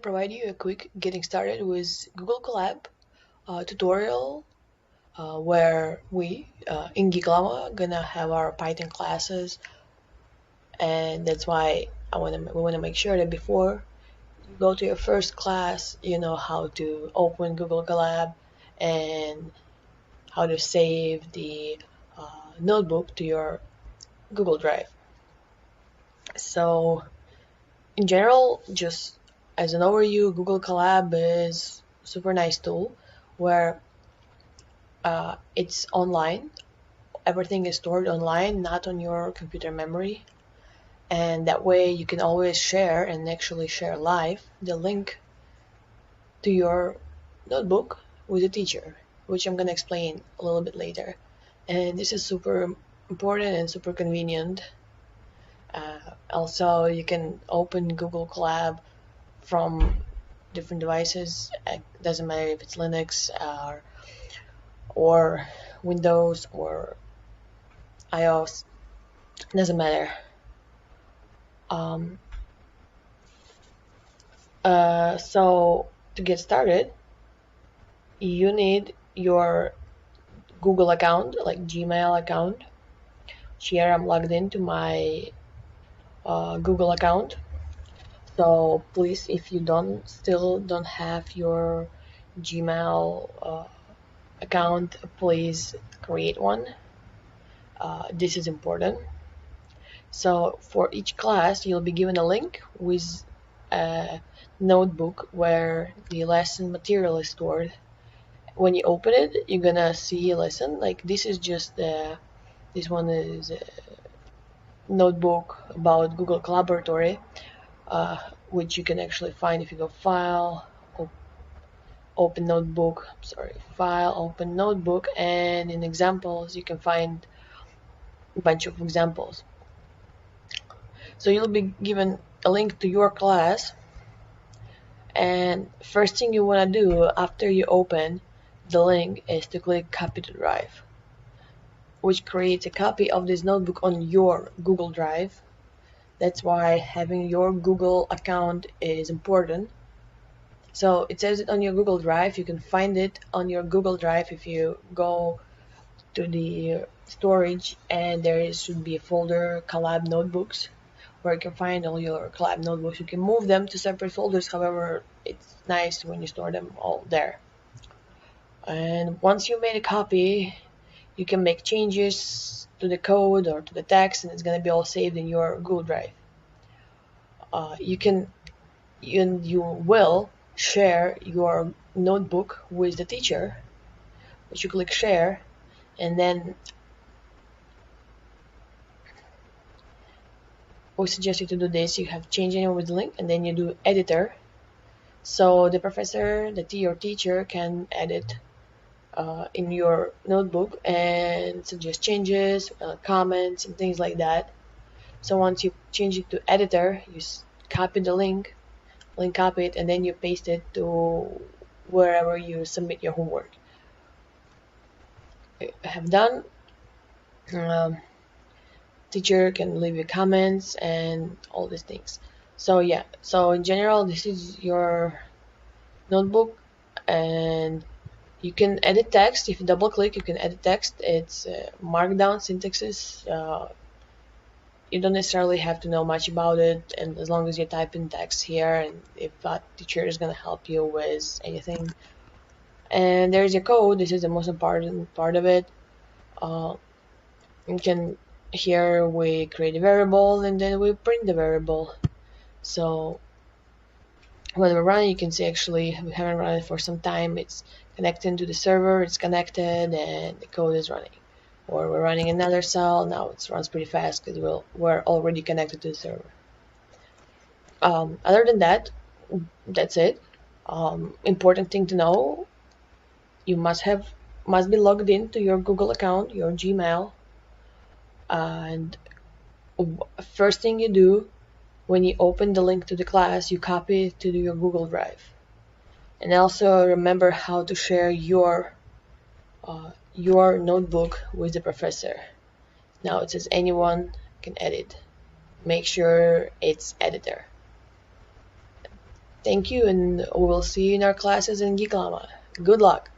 provide you a quick getting started with Google Colab tutorial where we in Giglama gonna have our Python classes, and that's why we wanna make sure that before you go to your first class, you know how to open Google Colab and how to save the notebook to your Google Drive. So in general, just as an overview, Google Colab is a super nice tool where it's online. Everything is stored online, not on your computer memory. And that way you can always share and actually share live the link to your notebook with the teacher, which I'm going to explain a little bit later. And this is super important and super convenient. Also, you can open Google Colab from different devices. It doesn't matter if it's Linux or Windows or iOS. It doesn't matter. So to get started, you need your Google account, like Gmail account. Here I'm logged into my Google account. So please, if you still don't have your Gmail account, please create one. This is important. So for each class, you'll be given a link with a notebook where the lesson material is stored. When you open it, you're gonna see a lesson. Like this is just this one is a notebook about Google Colaboratory, which you can actually find if you go File, Open Notebook. File, Open Notebook, and in Examples you can find a bunch of examples. So you'll be given a link to your class, and first thing you want to do after you open the link is to click Copy to Drive, which creates a copy of this notebook on your Google Drive. That's why having your Google account is important. So it says it on your Google Drive. You can find it on your Google Drive if you go to the storage, and there should be a folder Colab Notebooks where you can find all your Colab notebooks. You can move them to separate folders, however, it's nice when you store them all there. And once you made a copy, you can make changes to the code or to the text, and it's going to be all saved in your Google Drive. You will share your notebook with the teacher, which you click share, and then we suggest you to do this. You have changed it with the link, and then you do editor. So the professor, your teacher can edit in your notebook and suggest changes, comments, and things like that. So once you change it to editor, you copy the link copy it, and then you paste it to wherever you submit your homework. Have done. Teacher can leave you comments and all these things. So yeah, so in general, this is your notebook, and you can edit text. If you double click, you can edit text. It's markdown syntaxes. You don't necessarily have to know much about it, and as long as you type in text here, and if that teacher is going to help you with anything. And there's your code. This is the most important part of it. You can here we create a variable, and then we print the variable. So when we're running, you can see actually we haven't run it for some time. It's connected to the server, it's connected, and the code is running. Or we're running another cell. Now it runs pretty fast because we're already connected to the server. Other than that, that's it. Important thing to know, you must be logged into your Google account, your Gmail, and first thing you do when you open the link to the class, you copy it to your Google Drive. And also remember how to share your notebook with the professor. Now it says anyone can edit. Make sure it's editor. Thank you, and we will see you in our classes in Giklama. Good luck!